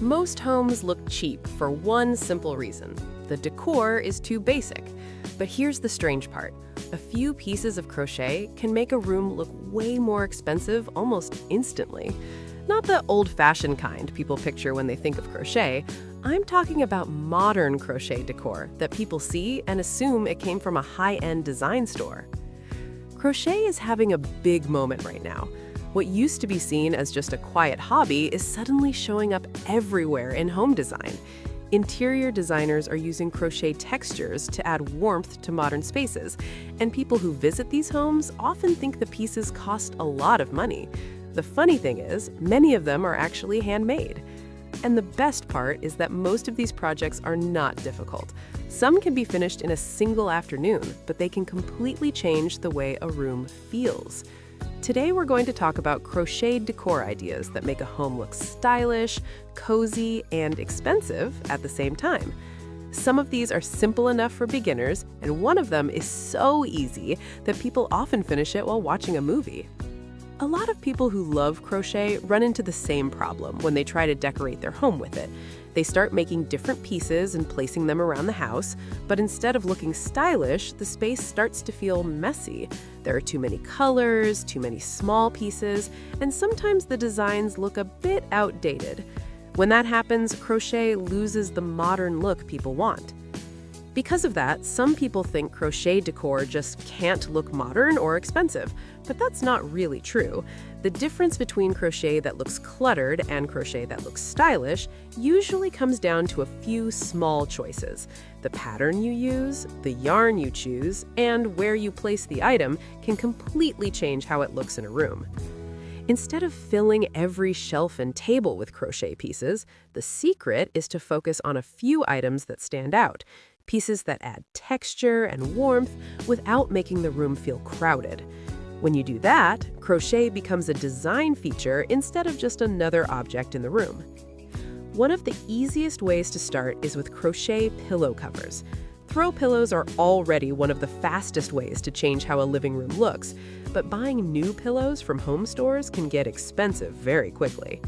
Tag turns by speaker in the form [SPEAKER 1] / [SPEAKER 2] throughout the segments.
[SPEAKER 1] Most homes look cheap for one simple reason. The decor is too basic. But here's the strange part. A few pieces of crochet can make a room look way more expensive almost instantly. Not the old-fashioned kind people picture when they think of crochet. I'm talking about modern crochet decor that people see and assume it came from a high-end design store. Crochet is having a big moment right now. What used to be seen as just a quiet hobby is suddenly showing up everywhere in home design. Interior designers are using crochet textures to add warmth to modern spaces, and people who visit these homes often think the pieces cost a lot of money. The funny thing is, many of them are actually handmade. And the best part is that most of these projects are not difficult. Some can be finished in a single afternoon, but they can completely change the way a room feels. Today we're going to talk about crochet decor ideas that make a home look stylish, cozy, and expensive at the same time. Some of these are simple enough for beginners, and one of them is so easy that people often finish it while watching a movie. A lot of people who love crochet run into the same problem when they try to decorate their home with it. They start making different pieces and placing them around the house, but instead of looking stylish, the space starts to feel messy. There are too many colors, too many small pieces, and sometimes the designs look a bit outdated. When that happens, crochet loses the modern look people want. Because of that, some people think crochet decor just can't look modern or expensive, but that's not really true. The difference between crochet that looks cluttered and crochet that looks stylish usually comes down to a few small choices. The pattern you use, the yarn you choose, and where you place the item can completely change how it looks in a room. Instead of filling every shelf and table with crochet pieces, the secret is to focus on a few items that stand out. Pieces that add texture and warmth without making the room feel crowded. When you do that, crochet becomes a design feature instead of just another object in the room. One of the easiest ways to start is with crochet pillow covers. Throw pillows are already one of the fastest ways to change how a living room looks, but buying new pillows from home stores can get expensive very quickly.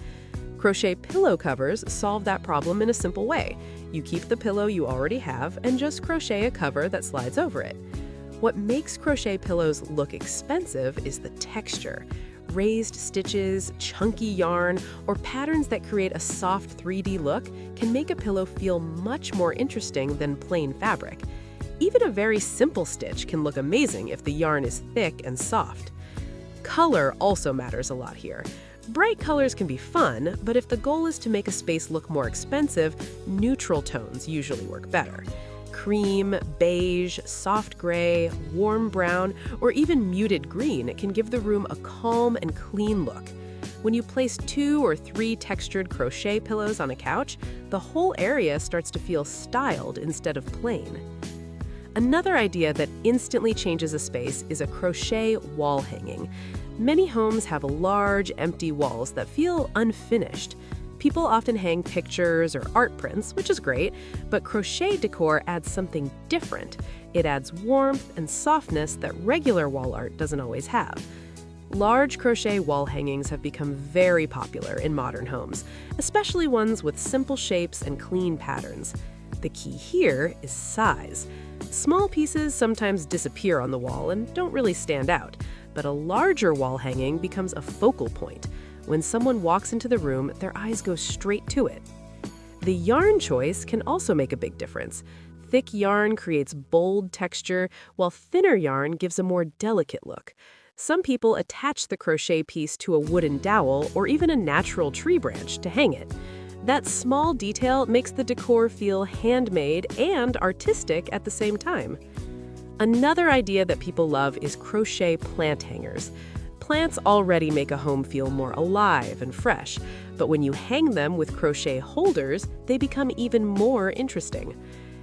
[SPEAKER 1] Crochet pillow covers solve that problem in a simple way. You keep the pillow you already have and just crochet a cover that slides over it. What makes crochet pillows look expensive is the texture. Raised stitches, chunky yarn, or patterns that create a soft 3D look can make a pillow feel much more interesting than plain fabric. Even a very simple stitch can look amazing if the yarn is thick and soft. Color also matters a lot here. Bright colors can be fun, but if the goal is to make a space look more expensive, neutral tones usually work better. Cream, beige, soft gray, warm brown, or even muted green can give the room a calm and clean look. When you place 2 or 3 textured crochet pillows on a couch, the whole area starts to feel styled instead of plain. Another idea that instantly changes a space is a crochet wall hanging. Many homes have large, empty walls that feel unfinished. People often hang pictures or art prints, which is great, but crochet decor adds something different. It adds warmth and softness that regular wall art doesn't always have. Large crochet wall hangings have become very popular in modern homes, especially ones with simple shapes and clean patterns. The key here is size. Small pieces sometimes disappear on the wall and don't really stand out, but a larger wall hanging becomes a focal point. When someone walks into the room, their eyes go straight to it. The yarn choice can also make a big difference. Thick yarn creates bold texture, while thinner yarn gives a more delicate look. Some people attach the crochet piece to a wooden dowel or even a natural tree branch to hang it. That small detail makes the decor feel handmade and artistic at the same time. Another idea that people love is crochet plant hangers. Plants already make a home feel more alive and fresh, but when you hang them with crochet holders, they become even more interesting.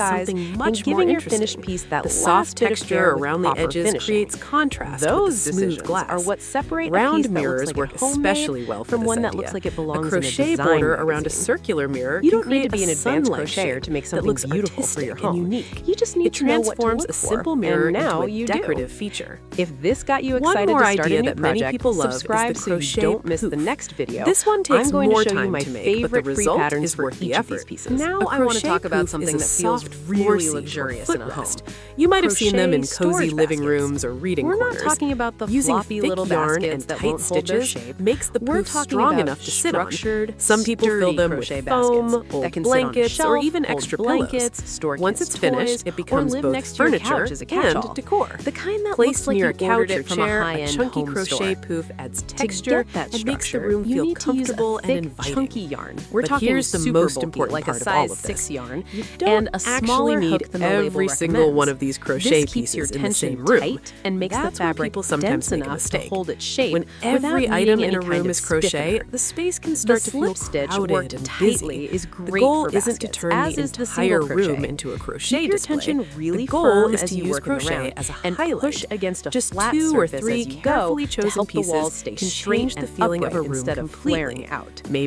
[SPEAKER 2] size
[SPEAKER 1] something
[SPEAKER 2] and
[SPEAKER 1] much
[SPEAKER 2] giving
[SPEAKER 1] more
[SPEAKER 2] your
[SPEAKER 1] interesting.
[SPEAKER 2] finished piece that
[SPEAKER 1] The
[SPEAKER 2] last
[SPEAKER 1] soft
[SPEAKER 2] bit of
[SPEAKER 1] texture
[SPEAKER 2] care with
[SPEAKER 1] around the
[SPEAKER 2] proper
[SPEAKER 1] edges
[SPEAKER 2] finishing.
[SPEAKER 1] creates contrast
[SPEAKER 2] Those
[SPEAKER 1] with the smooth
[SPEAKER 2] decisions
[SPEAKER 1] glass.
[SPEAKER 2] are what separate
[SPEAKER 1] Round
[SPEAKER 2] a piece
[SPEAKER 1] mirrors
[SPEAKER 2] that
[SPEAKER 1] work
[SPEAKER 2] looks like a homemade
[SPEAKER 1] especially well for
[SPEAKER 2] from
[SPEAKER 1] this
[SPEAKER 2] one that
[SPEAKER 1] idea.
[SPEAKER 2] looks like it belongs
[SPEAKER 1] A crochet
[SPEAKER 2] in a design
[SPEAKER 1] border around a
[SPEAKER 2] magazine.
[SPEAKER 1] circular mirror
[SPEAKER 2] You
[SPEAKER 1] can
[SPEAKER 2] don't need to
[SPEAKER 1] create
[SPEAKER 2] be
[SPEAKER 1] a
[SPEAKER 2] an advanced
[SPEAKER 1] sun-like
[SPEAKER 2] crocheter
[SPEAKER 1] shape
[SPEAKER 2] to make
[SPEAKER 1] that
[SPEAKER 2] something
[SPEAKER 1] looks
[SPEAKER 2] beautiful for
[SPEAKER 1] artistic
[SPEAKER 2] your and
[SPEAKER 1] home.
[SPEAKER 2] unique.
[SPEAKER 1] You just need
[SPEAKER 2] It
[SPEAKER 1] to know what to
[SPEAKER 2] transforms
[SPEAKER 1] look
[SPEAKER 2] a
[SPEAKER 1] for,
[SPEAKER 2] simple mirror
[SPEAKER 1] and now
[SPEAKER 2] into a
[SPEAKER 1] you
[SPEAKER 2] decorative
[SPEAKER 1] do.
[SPEAKER 2] feature.
[SPEAKER 1] If this got you
[SPEAKER 2] One
[SPEAKER 1] excited
[SPEAKER 2] more
[SPEAKER 1] to start
[SPEAKER 2] idea
[SPEAKER 1] a new
[SPEAKER 2] that many
[SPEAKER 1] project,
[SPEAKER 2] people love is
[SPEAKER 1] subscribe
[SPEAKER 2] the
[SPEAKER 1] so you
[SPEAKER 2] crochet
[SPEAKER 1] don't miss the
[SPEAKER 2] poof.
[SPEAKER 1] next video.
[SPEAKER 2] This one takes
[SPEAKER 1] I'm going
[SPEAKER 2] more
[SPEAKER 1] to show you
[SPEAKER 2] time
[SPEAKER 1] my
[SPEAKER 2] to make, but the
[SPEAKER 1] favorite free
[SPEAKER 2] result
[SPEAKER 1] patterns
[SPEAKER 2] is
[SPEAKER 1] for
[SPEAKER 2] worth the
[SPEAKER 1] each of these
[SPEAKER 2] effort.
[SPEAKER 1] pieces.
[SPEAKER 2] Now
[SPEAKER 1] A
[SPEAKER 2] I want to
[SPEAKER 1] crochet
[SPEAKER 2] talk about
[SPEAKER 1] poof
[SPEAKER 2] something
[SPEAKER 1] is
[SPEAKER 2] that
[SPEAKER 1] a
[SPEAKER 2] feels
[SPEAKER 1] soft,
[SPEAKER 2] really
[SPEAKER 1] floor seat
[SPEAKER 2] luxurious
[SPEAKER 1] for
[SPEAKER 2] in a home.
[SPEAKER 1] footrest.
[SPEAKER 2] You might have seen them in
[SPEAKER 1] Crochet
[SPEAKER 2] cozy
[SPEAKER 1] storage
[SPEAKER 2] living
[SPEAKER 1] baskets.
[SPEAKER 2] rooms or reading
[SPEAKER 1] We're
[SPEAKER 2] corners.
[SPEAKER 1] not talking about the
[SPEAKER 2] Using
[SPEAKER 1] floppy
[SPEAKER 2] thick
[SPEAKER 1] little
[SPEAKER 2] yarn
[SPEAKER 1] baskets
[SPEAKER 2] and
[SPEAKER 1] that
[SPEAKER 2] tight
[SPEAKER 1] won't hold their
[SPEAKER 2] stitches
[SPEAKER 1] shape.
[SPEAKER 2] makes the
[SPEAKER 1] We're
[SPEAKER 2] poof
[SPEAKER 1] talking
[SPEAKER 2] strong
[SPEAKER 1] about
[SPEAKER 2] enough to sit on.
[SPEAKER 1] structured,
[SPEAKER 2] Some people fill
[SPEAKER 1] sturdy
[SPEAKER 2] them with
[SPEAKER 1] crochet
[SPEAKER 2] foam,
[SPEAKER 1] baskets
[SPEAKER 2] old
[SPEAKER 1] that can sit on a
[SPEAKER 2] blankets, or
[SPEAKER 1] shelf,
[SPEAKER 2] even
[SPEAKER 1] hold
[SPEAKER 2] extra
[SPEAKER 1] blankets,
[SPEAKER 2] pillows.
[SPEAKER 1] store
[SPEAKER 2] Once
[SPEAKER 1] kids'
[SPEAKER 2] it's finished,
[SPEAKER 1] toys,
[SPEAKER 2] it
[SPEAKER 1] or
[SPEAKER 2] becomes
[SPEAKER 1] live
[SPEAKER 2] both
[SPEAKER 1] next to your
[SPEAKER 2] furniture
[SPEAKER 1] couch as a catch-all.
[SPEAKER 2] and decor.
[SPEAKER 1] The kind that
[SPEAKER 2] Placed
[SPEAKER 1] looks like
[SPEAKER 2] near
[SPEAKER 1] you
[SPEAKER 2] a couch
[SPEAKER 1] ordered
[SPEAKER 2] or
[SPEAKER 1] it from a
[SPEAKER 2] chair, a
[SPEAKER 1] high-end
[SPEAKER 2] chunky
[SPEAKER 1] home
[SPEAKER 2] crochet
[SPEAKER 1] store.
[SPEAKER 2] poof adds
[SPEAKER 1] To
[SPEAKER 2] texture
[SPEAKER 1] get that
[SPEAKER 2] and makes the
[SPEAKER 1] structure,
[SPEAKER 2] room
[SPEAKER 1] you
[SPEAKER 2] feel
[SPEAKER 1] need to use a
[SPEAKER 2] comfortable and
[SPEAKER 1] thick,
[SPEAKER 2] inviting.
[SPEAKER 1] chunky yarn.
[SPEAKER 2] We're talking
[SPEAKER 1] here's the
[SPEAKER 2] super
[SPEAKER 1] most
[SPEAKER 2] bulky,
[SPEAKER 1] important
[SPEAKER 2] like a
[SPEAKER 1] part of
[SPEAKER 2] size
[SPEAKER 1] all of
[SPEAKER 2] 6
[SPEAKER 1] this.
[SPEAKER 2] yarn,
[SPEAKER 1] You
[SPEAKER 2] and
[SPEAKER 1] don't
[SPEAKER 2] a
[SPEAKER 1] actually
[SPEAKER 2] smaller
[SPEAKER 1] need
[SPEAKER 2] hook than the
[SPEAKER 1] every
[SPEAKER 2] label
[SPEAKER 1] single
[SPEAKER 2] recommends.
[SPEAKER 1] one of these crochet
[SPEAKER 2] This keeps your
[SPEAKER 1] pieces in the
[SPEAKER 2] tension
[SPEAKER 1] same room.
[SPEAKER 2] tight and makes
[SPEAKER 1] That's
[SPEAKER 2] the
[SPEAKER 1] where
[SPEAKER 2] fabric
[SPEAKER 1] people sometimes
[SPEAKER 2] dense
[SPEAKER 1] make a
[SPEAKER 2] enough to
[SPEAKER 1] mistake.
[SPEAKER 2] hold its shape.
[SPEAKER 1] When
[SPEAKER 2] without
[SPEAKER 1] every
[SPEAKER 2] needing
[SPEAKER 1] item in
[SPEAKER 2] any
[SPEAKER 1] a
[SPEAKER 2] kind
[SPEAKER 1] room
[SPEAKER 2] of
[SPEAKER 1] is crochet,
[SPEAKER 2] stiffener.
[SPEAKER 1] the space can
[SPEAKER 2] The
[SPEAKER 1] start to feel
[SPEAKER 2] slip stitch
[SPEAKER 1] crowded
[SPEAKER 2] worked
[SPEAKER 1] and
[SPEAKER 2] tightly
[SPEAKER 1] busy.
[SPEAKER 2] is great
[SPEAKER 1] The goal
[SPEAKER 2] for
[SPEAKER 1] isn't to
[SPEAKER 2] baskets,
[SPEAKER 1] turn
[SPEAKER 2] as
[SPEAKER 1] the
[SPEAKER 2] is the
[SPEAKER 1] entire
[SPEAKER 2] single
[SPEAKER 1] room
[SPEAKER 2] crochet.
[SPEAKER 1] into a crochet
[SPEAKER 2] Keep your
[SPEAKER 1] display.
[SPEAKER 2] tension really
[SPEAKER 1] The goal
[SPEAKER 2] firm
[SPEAKER 1] is
[SPEAKER 2] as
[SPEAKER 1] to
[SPEAKER 2] you
[SPEAKER 1] use
[SPEAKER 2] work in the
[SPEAKER 1] crochet
[SPEAKER 2] round
[SPEAKER 1] as a
[SPEAKER 2] and
[SPEAKER 1] highlight.
[SPEAKER 2] push against a
[SPEAKER 1] Just
[SPEAKER 2] flat
[SPEAKER 1] 2 or
[SPEAKER 2] surface
[SPEAKER 1] 3
[SPEAKER 2] as you go
[SPEAKER 1] carefully
[SPEAKER 2] to
[SPEAKER 1] chosen
[SPEAKER 2] help the
[SPEAKER 1] pieces
[SPEAKER 2] walls stay
[SPEAKER 1] can
[SPEAKER 2] straight
[SPEAKER 1] change the
[SPEAKER 2] and
[SPEAKER 1] feeling of a
[SPEAKER 2] upright
[SPEAKER 1] room
[SPEAKER 2] instead of
[SPEAKER 1] completely.
[SPEAKER 2] flaring out.
[SPEAKER 1] Maybe